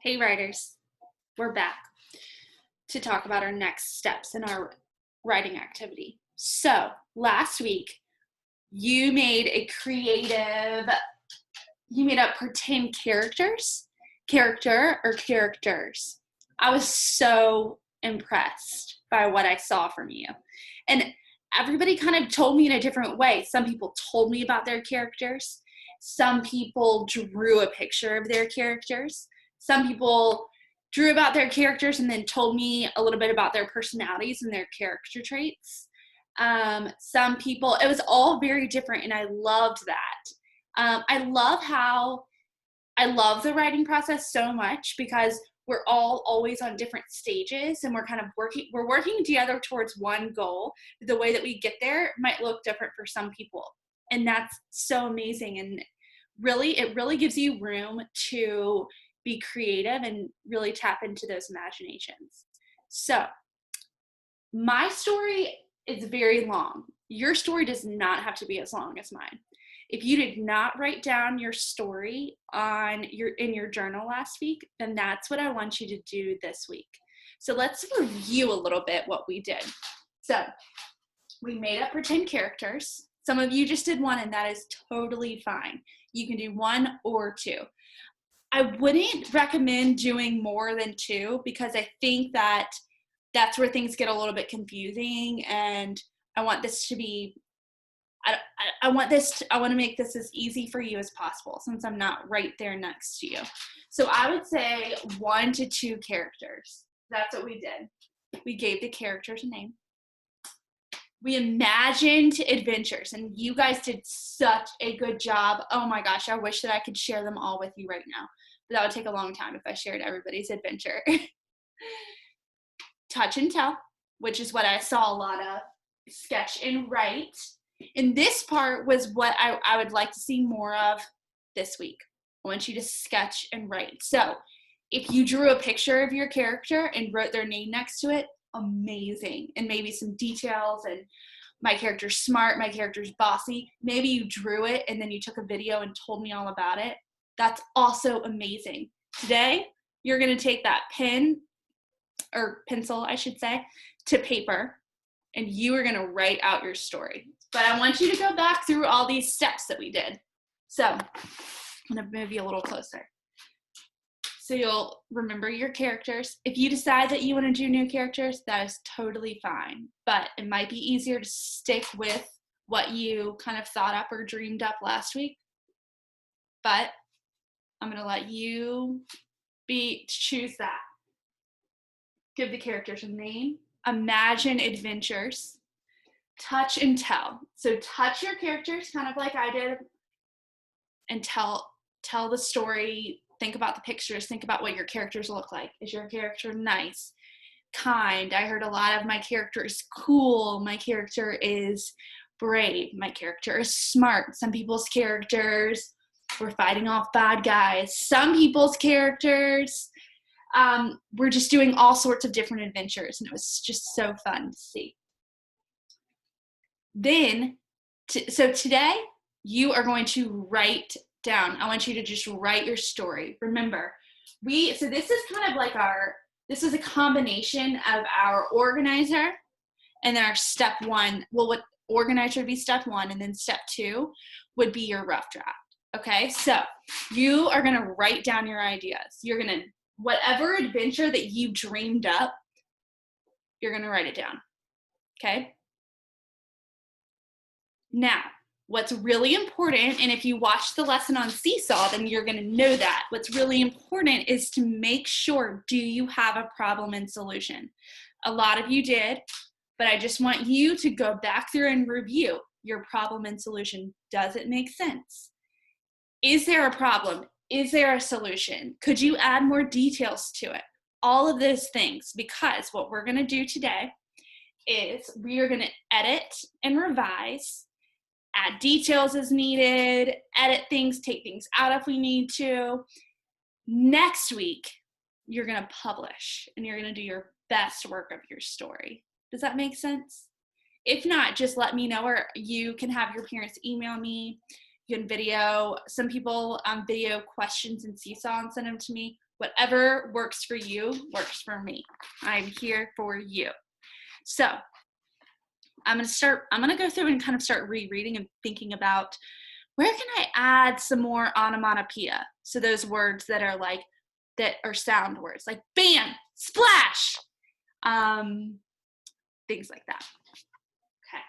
Hey writers, we're back to talk about our next steps in our writing activity. So last week you made up pretend character or characters. I was so impressed by what I saw from you. And everybody kind of told me in a different way. Some people told me about their characters. Some people drew a picture of their characters. Some people drew about their characters and then told me a little bit about their personalities and their character traits. Some people, it was all very different, and I loved that. I love the writing process so much because we're all always on different stages and we're working together towards one goal. The way that we get there might look different for some people. And that's so amazing. And it really gives you room to be creative and really tap into those imaginations. So my story is very long. Your story does not have to be as long as mine. If you did not write down your story in your journal last week, then that's what I want you to do this week. So let's review a little bit what we did. So we made up pretend characters. Some of you just did one, and that is totally fine. You can do one or two. I wouldn't recommend doing more than two because I think that's where things get a little bit confusing, and I want to make this as easy for you as possible since I'm not right there next to you. So I would say 1 to 2 characters. That's what we did. We gave the characters a name. We imagined adventures, and you guys did such a good job. Oh my gosh, I wish that I could share them all with you right now, but that would take a long time if I shared everybody's adventure. Touch and tell, which is what I saw a lot of. Sketch and write. And this part was what I would like to see more of this week. I want you to sketch and write. So if you drew a picture of your character and wrote their name next to it, amazing. And maybe some details, and my character's smart, my character's bossy. Maybe you drew it and then you took a video and told me all about it. That's also amazing. Today, you're going to take that pen, or pencil, I should say, to paper, and you are going to write out your story. But I want you to go back through all these steps that we did. So I'm going to move you a little closer. So you'll remember your characters. If you decide that you want to do new characters, that is totally fine. But it might be easier to stick with what you kind of thought up or dreamed up last week. But I'm going to let you choose that. Give the characters a name. Imagine adventures. Touch and tell. So touch your characters kind of like I did, and tell the story. Think about the pictures. Think about what your characters look like. Is your character nice? Kind? I heard a lot of my character is cool. My character is brave. My character is smart. Some people's characters were fighting off bad guys. Some people's characters we're just doing all sorts of different adventures, and it was just so fun to see. Then, so today, you are going to write down. I want you to just write your story. Remember, so this is kind of like this is a combination of our organizer and then our step 1. Well, what organizer would be step 1, and then step 2 would be your rough draft. Okay, so you are going to write down your ideas. You're going to, whatever adventure that you dreamed up, you're going to write it down. Okay? Now, what's really important, and if you watch the lesson on Seesaw, then you're going to know that. What's really important is to make sure, do you have a problem and solution? A lot of you did, but I just want you to go back through and review your problem and solution. Does it make sense? Is there a problem? Is there a solution? Could you add more details to it? All of those things, because what we're going to do today is we are going to edit and revise, add details as needed, edit things, take things out if we need to. Next week, you're going to publish, and you're going to do your best work of your story. Does that make sense? If not, just let me know, or you can have your parents email me, You can video, some people video questions in Seesaw and send them to me. Whatever works for you works for me. I'm here for you. So I'm gonna go through and kind of start rereading and thinking about where can I add some more onomatopoeia? So those words that are like, that are sound words, like bam, splash, things like that. Okay.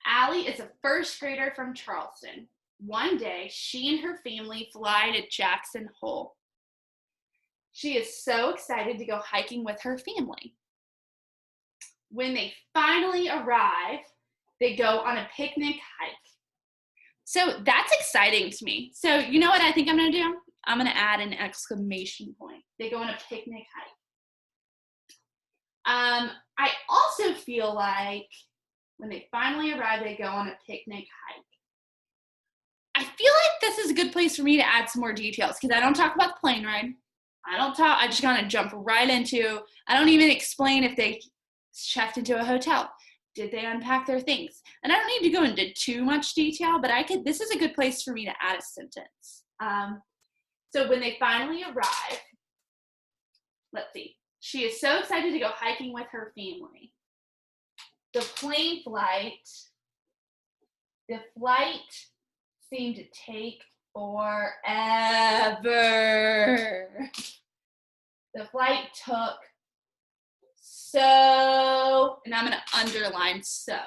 Allie is a first grader from Charleston. One day, she and her family fly to Jackson Hole. She is so excited to go hiking with her family. When they finally arrive, they go on a picnic hike. So that's exciting to me. So you know what I think I'm gonna do? I'm gonna add an exclamation point. They go on a picnic hike. I also feel like when they finally arrive, they go on a picnic hike. I feel like this is a good place for me to add some more details because I don't talk about the plane ride. I just kind of jump right into, I don't even explain if they checked into a hotel. Did they unpack their things? And I don't need to go into too much detail, but this is a good place for me to add a sentence. So when they finally arrive, let's see. She is so excited to go hiking with her family. The flight seemed to take forever. The flight took so, and I'm going to underline so,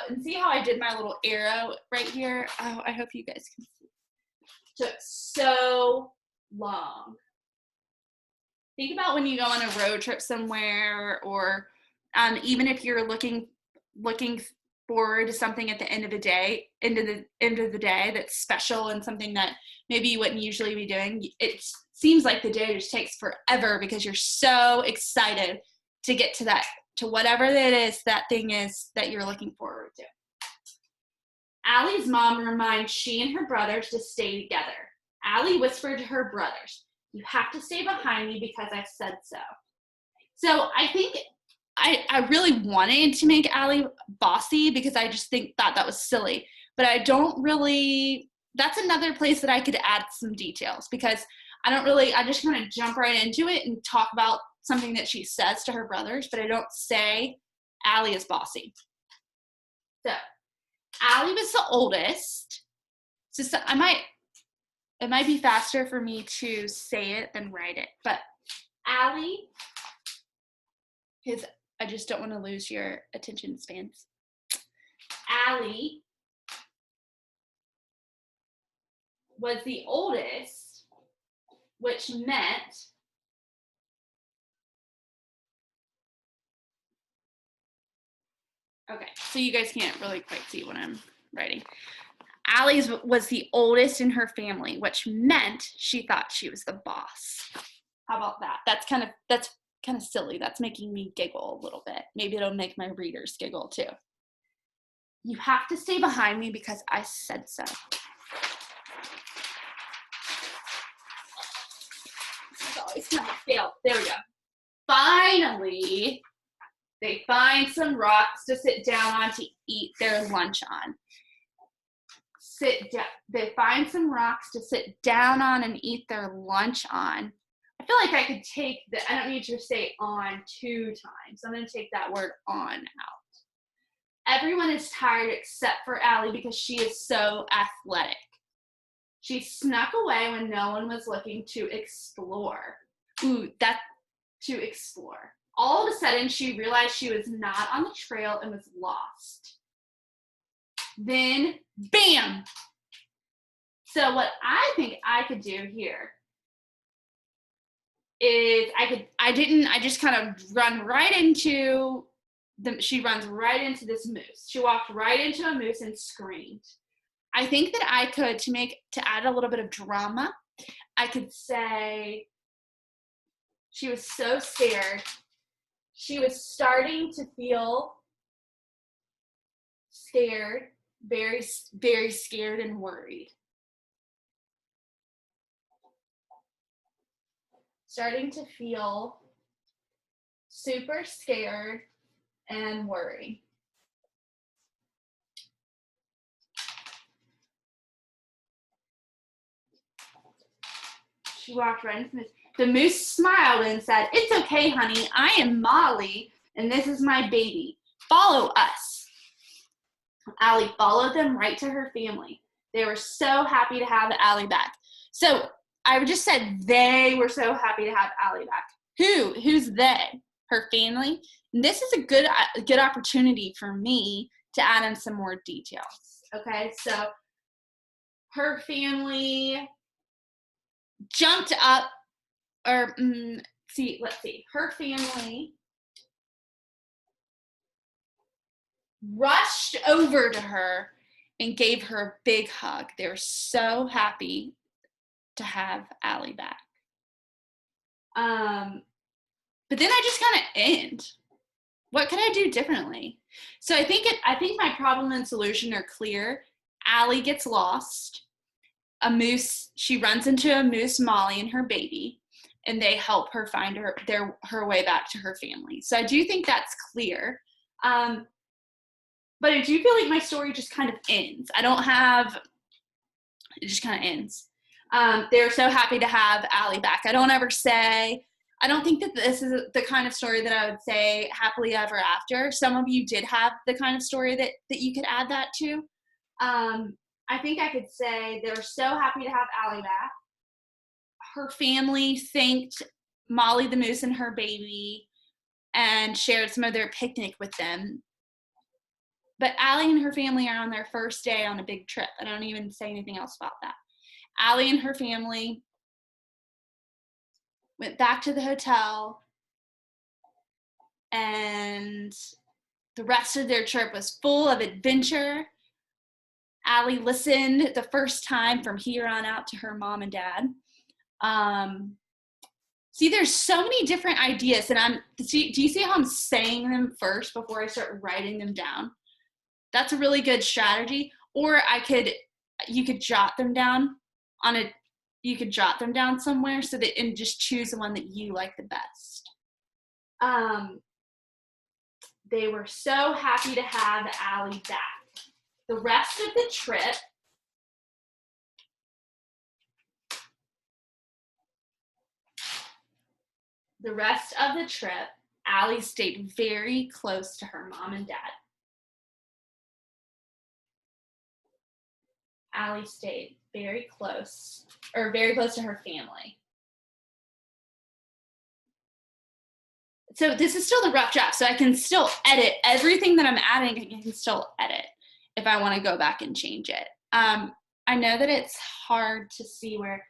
and see how I did my little arrow right here? Oh, I hope you guys can see. Took so long. Think about when you go on a road trip somewhere, or even if you're looking forward to something at the end of the day, that's special and something that maybe you wouldn't usually be doing. It seems like the day just takes forever because you're so excited to get to whatever that thing is that you're looking forward to. Allie's mom reminds she and her brothers to stay together. Allie whispered to her brothers, "You have to stay behind me because I said so." So I think I really wanted to make Allie bossy because I just thought that was silly. But I don't really, that's another place that I could add some details because I just kind of jump right into it and talk about something that she says to her brothers, but I don't say Allie is bossy. So Allie was the oldest. So it might be faster for me to say it than write it, but Allie I just don't want to lose your attention spans. Allie was the oldest, which meant okay, so you guys can't really quite see what I'm writing. Allie was the oldest in her family, which meant she thought she was the boss. How about that? That's kind of silly. That's making me giggle a little bit. Maybe it'll make my readers giggle too. You have to stay behind me because I said so. It's always kind of fail. There we go. Finally, they find some rocks to sit down on to eat their lunch on. They find some rocks to sit down on and eat their lunch on. I feel like I could take I don't need to say on 2 times. I'm going to take that word on out. Everyone is tired except for Allie because she is so athletic. She snuck away when no one was looking to explore. To explore. All of a sudden, she realized she was not on the trail and was lost. Then, bam! So what I think I could do here is I just kind of run right into she runs right into this moose. She walked right into a moose and screamed. I think that I could, to add a little bit of drama, I could say she was so scared. She was starting to feel scared, very, very scared and worried. Starting to feel super scared and worried. She walked right into the moose. The moose smiled and said, "It's okay, honey. I am Molly, and this is my baby. Follow us." Allie followed them right to her family. They were so happy to have Allie back. So I just said they were so happy to have Allie back. Who's they? Her family. And this is a good opportunity for me to add in some more details. Okay, so her family jumped up, or let's see. Her family rushed over to her and gave her a big hug. They were so happy to have Allie back. But then I just kind of end. What could I do differently? So I think my problem and solution are clear. Allie gets lost. She runs into a moose, Molly, and her baby, and they help her find her way back to her family. So I do think that's clear. But I do feel like my story just kind of ends. It just kind of ends. They're so happy to have Allie back. I don't think that this is the kind of story that I would say happily ever after. Some of you did have the kind of story that you could add that to. I think I could say they were so happy to have Allie back. Her family thanked Molly the moose and her baby and shared some of their picnic with them. But Allie and her family are on their first day on a big trip. I don't even say anything else about that. Allie and her family went back to the hotel, and the rest of their trip was full of adventure. Allie listened the first time from here on out to her mom and dad. See, there's so many different ideas, and do you see how I'm saying them first before I start writing them down? That's a really good strategy. Or you could jot them down somewhere and just choose the one that you like the best. They were so happy to have Allie back. The rest of the trip, Allie stayed very close to her mom and dad. Allie stayed very close to her family. So this is still the rough draft, so I can still edit everything that I'm adding. I can still edit if I want to go back and change it. I know that it's hard to see where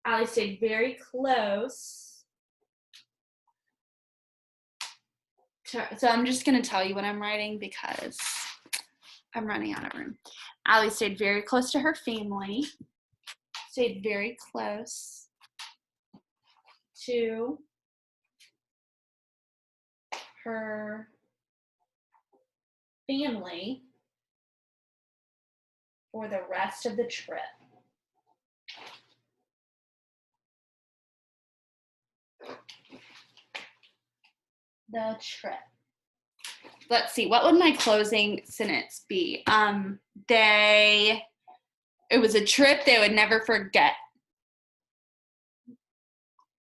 Allie stayed very close. So I'm just going to tell you what I'm writing because I'm running out of room. Allie stayed very close to her family, stayed very close to her family for the rest of the trip. Let's see, what would my closing sentence be? It was a trip they would never forget.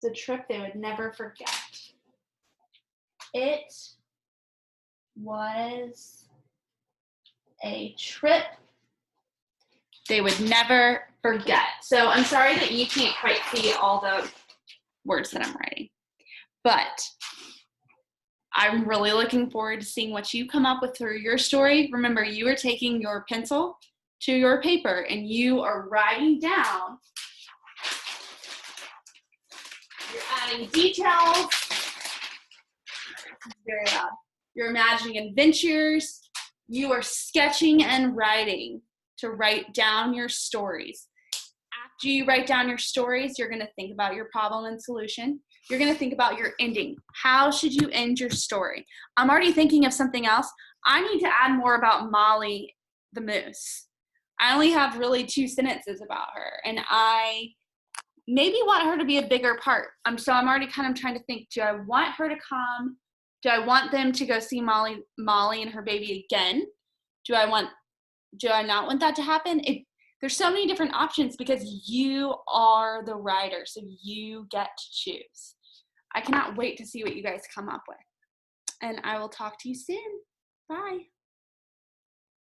The trip they would never forget. It was a trip they would never forget. So I'm sorry that you can't quite see all the words that I'm writing, but I'm really looking forward to seeing what you come up with through your story. Remember, you are taking your pencil to your paper and you are writing down. You're adding details. Very loud. You're imagining adventures. You are sketching and writing to write down your stories. After you write down your stories, you're going to think about your problem and solution. You're going to think about your ending. How should you end your story? I'm already thinking of something else. I need to add more about Molly the moose. I only have really 2 sentences about her, and I maybe want her to be a bigger part. So I'm already kind of trying to think, do I want her to come? Do I want them to go see Molly and her baby again? Do I not want that to happen? There's so many different options because you are the writer, so you get to choose. I cannot wait to see what you guys come up with. And I will talk to you soon. Bye.